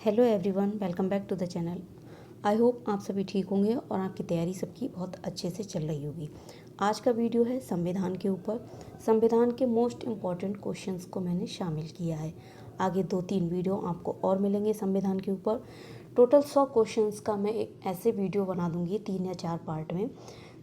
Hello everyone, welcome back to the channel. I hope आप सभी ठीक होंगे और आपकी तैयारी सबकी बहुत अच्छे से चल रही होगी। आज का वीडियो है संविधान के ऊपर। संविधान के मोस्ट इम्पॉर्टेंट क्वेश्चंस को मैंने शामिल किया है। आगे 2-3 वीडियो आपको और मिलेंगे संविधान के ऊपर। टोटल 100 क्वेश्चंस का मैं एक ऐसे वीडियो बना दूंगी 3 या 4 पार्ट में,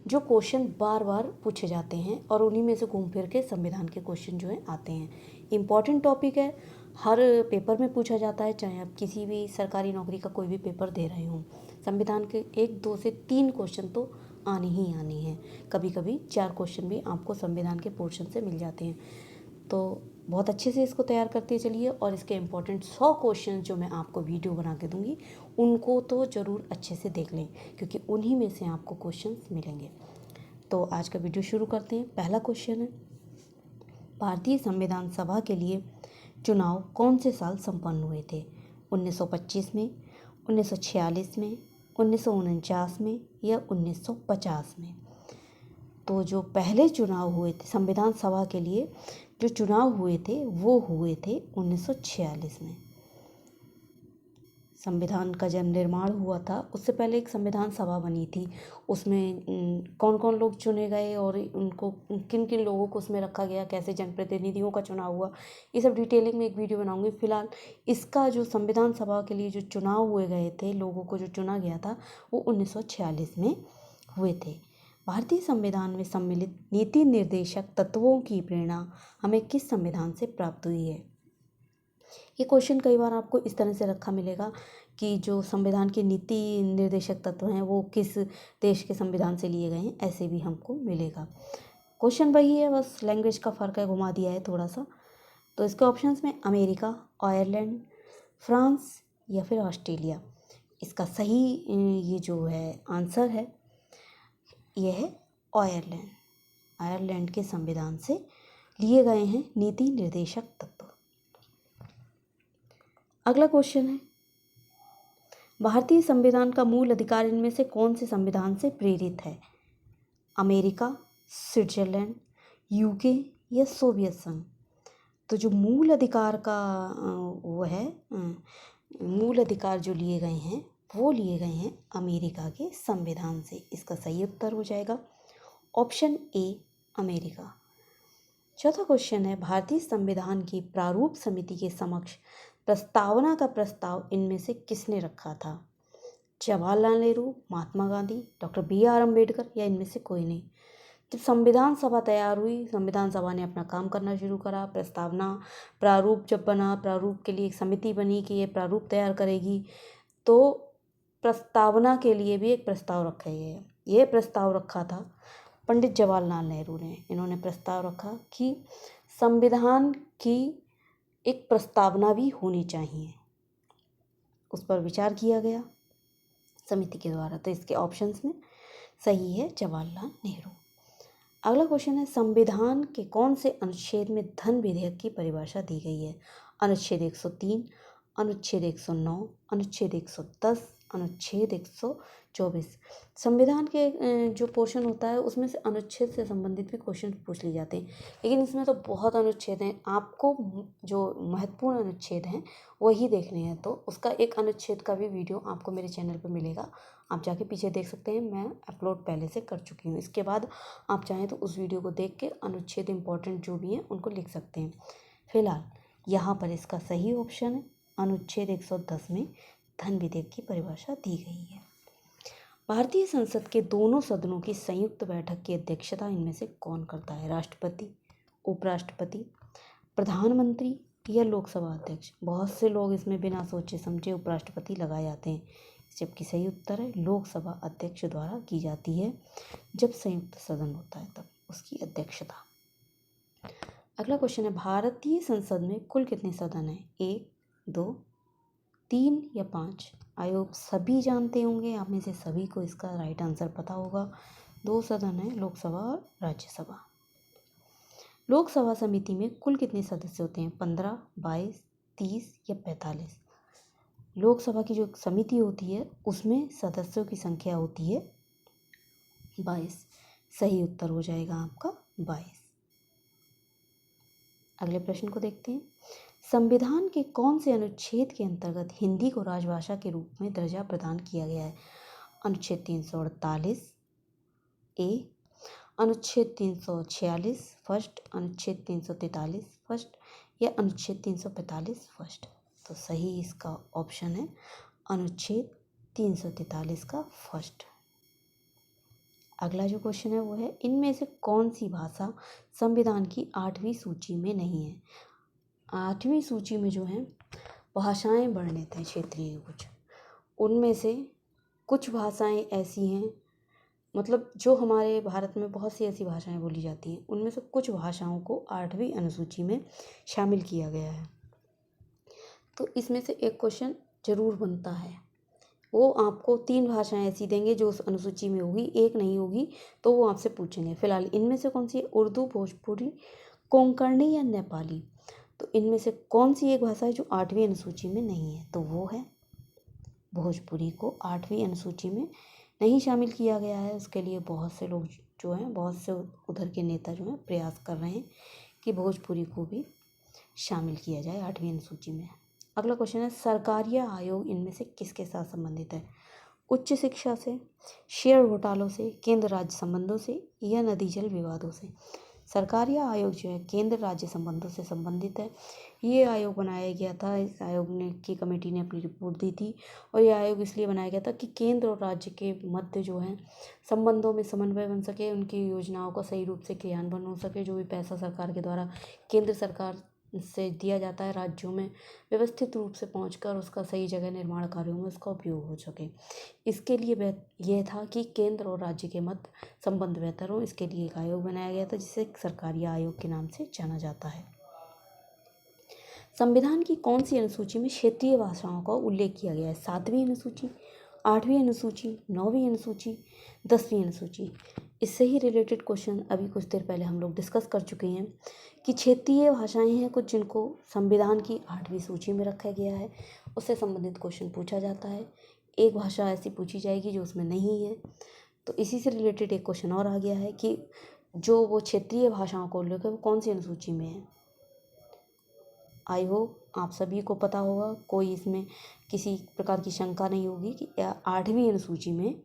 जो क्वेश्चन बार बार पूछे जाते हैं और उन्हीं में से घूम फिर के संविधान के क्वेश्चन जो हैं आते हैं। इम्पॉर्टेंट टॉपिक है, हर पेपर में पूछा जाता है, चाहे आप किसी भी सरकारी नौकरी का कोई भी पेपर दे रहे हों। संविधान के 1, 2 से 3 क्वेश्चन तो आने ही आने हैं। कभी कभी 4 क्वेश्चन भी आपको संविधान के पोर्शन से मिल जाते हैं। तो बहुत अच्छे से इसको तैयार करते चलिए और इसके इम्पोर्टेंट 100 क्वेश्चन जो मैं आपको वीडियो बना के दूंगी उनको तो ज़रूर अच्छे से देख लें, क्योंकि उन्हीं में से आपको क्वेश्चंस मिलेंगे। तो आज का वीडियो शुरू करते हैं। पहला क्वेश्चन है, भारतीय संविधान सभा के लिए चुनाव कौन से साल संपन्न हुए थे? 1925 में, 1946 में, 1949 में या 1950 में? तो जो पहले चुनाव हुए थे संविधान सभा के लिए, जो चुनाव हुए थे वो हुए थे 1946 में। संविधान का जब निर्माण हुआ था उससे पहले एक संविधान सभा बनी थी। उसमें कौन कौन लोग चुने गए और उनको किन किन लोगों को उसमें रखा गया, कैसे जनप्रतिनिधियों का चुनाव हुआ, ये सब डिटेलिंग में एक वीडियो बनाऊंगी। फिलहाल इसका जो संविधान सभा के लिए जो चुनाव हुए गए थे, लोगों को जो चुना गया था, वो 1946 में हुए थे। भारतीय संविधान में सम्मिलित नीति निर्देशक तत्वों की प्रेरणा हमें किस संविधान से प्राप्त हुई है? ये क्वेश्चन कई बार आपको इस तरह से रखा मिलेगा कि जो संविधान के नीति निर्देशक तत्व हैं वो किस देश के संविधान से लिए गए हैं, ऐसे भी हमको मिलेगा। क्वेश्चन वही है, बस लैंग्वेज का फ़र्क है, घुमा दिया है थोड़ा सा। तो इसके ऑप्शंस में अमेरिका, आयरलैंड, फ्रांस या फिर ऑस्ट्रेलिया। इसका सही ये जो है आंसर है, ये है आयरलैंड। आयरलैंड के संविधान से लिए गए हैं नीति निर्देशक तत्व। अगला क्वेश्चन है, भारतीय संविधान का मूल अधिकार इनमें से कौन से संविधान से प्रेरित है? अमेरिका, स्विट्जरलैंड, यूके या सोवियत संघ? तो जो मूल अधिकार का वो है, मूल अधिकार जो लिए गए हैं वो लिए गए हैं अमेरिका के संविधान से। इसका सही उत्तर हो जाएगा ऑप्शन ए, अमेरिका। चौथा क्वेश्चन है, भारतीय संविधान की प्रारूप समिति के समक्ष प्रस्तावना का प्रस्ताव इनमें से किसने रखा था? जवाहरलाल नेहरू, महात्मा गांधी, डॉक्टर BR अम्बेडकर या इनमें से कोई नहीं? जब संविधान सभा तैयार हुई, संविधान सभा ने अपना काम करना शुरू करा, प्रस्तावना प्रारूप जब बना, प्रारूप के लिए एक समिति बनी कि ये प्रारूप तैयार करेगी, तो प्रस्तावना के लिए भी एक प्रस्ताव रखा गया। ये प्रस्ताव रखा था पंडित जवाहरलाल नेहरू ने। इन्होंने प्रस्ताव रखा कि संविधान की एक प्रस्तावना भी होनी चाहिए। उस पर विचार किया गया समिति के द्वारा। तो इसके ऑप्शंस में सही है जवाहरलाल नेहरू। अगला क्वेश्चन है, संविधान के कौन से अनुच्छेद में धन विधेयक की परिभाषा दी गई है? अनुच्छेद 103, अनुच्छेद 109, अनुच्छेद 110, अनुच्छेद 124। संविधान के जो पोर्शन होता है उसमें से अनुच्छेद से संबंधित भी क्वेश्चन पूछ लिए जाते हैं, लेकिन इसमें तो बहुत अनुच्छेद हैं। आपको जो महत्वपूर्ण अनुच्छेद हैं वही देखने हैं, तो उसका एक अनुच्छेद का भी वीडियो आपको मेरे चैनल पर मिलेगा, आप जाके पीछे देख सकते हैं। मैं अपलोड पहले से कर चुकी हूँ। इसके बाद आप चाहें तो उस वीडियो को देख के अनुच्छेद इंपॉर्टेंट जो भी हैं उनको लिख सकते हैं। फिलहाल यहाँ पर इसका सही ऑप्शन है अनुच्छेद 110 में धन विधेयक की परिभाषा दी गई है। भारतीय संसद के दोनों सदनों की संयुक्त बैठक की अध्यक्षता इनमें से कौन करता है? राष्ट्रपति, उपराष्ट्रपति, प्रधानमंत्री या लोकसभा अध्यक्ष? बहुत से लोग इसमें बिना सोचे समझे उपराष्ट्रपति लगाए जाते हैं, जबकि सही उत्तर है लोकसभा अध्यक्ष द्वारा की जाती है। जब संयुक्त सदन होता है तब उसकी अध्यक्षता। अगला क्वेश्चन है, भारतीय संसद में कुल कितने सदन हैं? 1, 2, 3 या 5? आयोग सभी जानते होंगे, आप में से सभी को इसका राइट आंसर पता होगा। 2 सदन है, लोकसभा और राज्यसभा। लोकसभा समिति में कुल कितने सदस्य होते हैं? 15, 22, 30 या 45? लोकसभा की जो समिति होती है उसमें सदस्यों की संख्या होती है 22। सही उत्तर हो जाएगा आपका 22। अगले प्रश्न को देखते हैं, संविधान के कौन से अनुच्छेद के अंतर्गत हिंदी को राजभाषा के रूप में दर्जा प्रदान किया गया है? अनुच्छेद 348 ए, अनुच्छेद 346 फर्स्ट, अनुच्छेद 343 फर्स्ट या अनुच्छेद 345 फर्स्ट। तो सही इसका ऑप्शन है अनुच्छेद 343 का फर्स्ट। अगला जो क्वेश्चन है वो है, इनमें से कौन सी भाषा संविधान की 8वीं सूची में नहीं है? 8वीं सूची में जो है भाषाएं वर्णित हैं क्षेत्रीय कुछ, उनमें से कुछ भाषाएं ऐसी हैं, मतलब जो हमारे भारत में बहुत सी ऐसी भाषाएं बोली जाती हैं, उनमें से कुछ भाषाओं को 8वीं अनुसूची में शामिल किया गया है। तो इसमें से एक क्वेश्चन जरूर बनता है, वो आपको 3 भाषाएं ऐसी देंगे जो उस अनुसूची में होगी, एक नहीं होगी तो वो आपसे पूछेंगे। फिलहाल इनमें से कौन सी है? उर्दू, भोजपुरी, कोंकणी या नेपाली। तो इनमें से कौन सी एक भाषा है जो 8वीं अनुसूची में नहीं है? तो वो है भोजपुरी को 8वीं अनुसूची में नहीं शामिल किया गया है। उसके लिए बहुत से लोग जो हैं, बहुत से उधर के नेता जो हैं प्रयास कर रहे हैं कि भोजपुरी को भी शामिल किया जाए 8वीं अनुसूची में। अगला क्वेश्चन है, सरकारीय आयोग इनमें से किसके साथ संबंधित है? उच्च शिक्षा से, शेयर घोटालों से, केंद्र राज्य संबंधों से या नदी जल विवादों से। सरकारीय आयोग जो है केंद्र राज्य संबंधों से संबंधित है। ये आयोग बनाया गया था, इस आयोग ने की कमेटी ने अपनी रिपोर्ट दी थी, और ये आयोग इसलिए बनाया गया था कि केंद्र और राज्य के मध्य जो है संबंधों में समन्वय बन सके, उनकी योजनाओं का सही रूप से क्रियान्वयन हो सके, जो भी पैसा सरकार के द्वारा केंद्र सरकार से दिया जाता है राज्यों में व्यवस्थित रूप से पहुंचकर उसका सही जगह निर्माण कार्यों में उसका उपयोग हो सके। इसके लिए यह था कि केंद्र और राज्य के मध्य संबंध बेहतर हो, इसके लिए एक आयोग बनाया गया था जिसे सरकारी आयोग के नाम से जाना जाता है। संविधान की कौन सी अनुसूची में क्षेत्रीय भाषाओं का उल्लेख किया गया है? 7वीं अनुसूची, 8वीं अनुसूची, 9वीं अनुसूची, 10वीं अनुसूची। इससे ही रिलेटेड क्वेश्चन अभी कुछ देर पहले हम लोग डिस्कस कर चुके हैं कि क्षेत्रीय भाषाएं हैं कुछ जिनको संविधान की 8वीं सूची में रखा गया है, उससे संबंधित क्वेश्चन पूछा जाता है। एक भाषा ऐसी पूछी जाएगी जो उसमें नहीं है। तो इसी से रिलेटेड एक क्वेश्चन और आ गया है कि जो वो क्षेत्रीय भाषाओं को उल्लेख है वो कौन सी अनुसूची में है। आई होप आप सभी को पता होगा, कोई इसमें किसी प्रकार की शंका नहीं होगी कि 8वीं अनुसूची में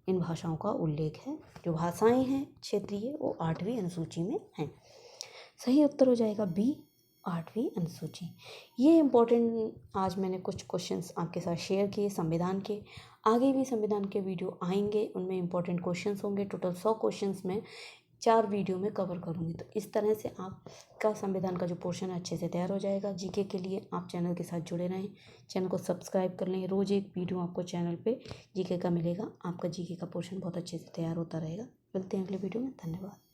इन भाषाओं का उल्लेख है। जो भाषाएं हैं क्षेत्रीय वो 8वीं अनुसूची में हैं। सही उत्तर हो जाएगा बी, 8वीं अनुसूची। ये इम्पोर्टेंट आज मैंने कुछ क्वेश्चंस आपके साथ शेयर किए संविधान के। आगे भी संविधान के वीडियो आएंगे, उनमें इम्पोर्टेंट क्वेश्चंस होंगे। टोटल 100 क्वेश्चंस में 4 वीडियो में कवर करूँगी। तो इस तरह से आपका संविधान का जो पोर्शन है अच्छे से तैयार हो जाएगा। जीके के लिए आप चैनल के साथ जुड़े रहें, चैनल को सब्सक्राइब कर लें। रोज़ एक वीडियो आपको चैनल पे जीके का मिलेगा। आपका जीके का पोर्शन बहुत अच्छे से तैयार होता रहेगा। मिलते हैं अगले वीडियो में। धन्यवाद।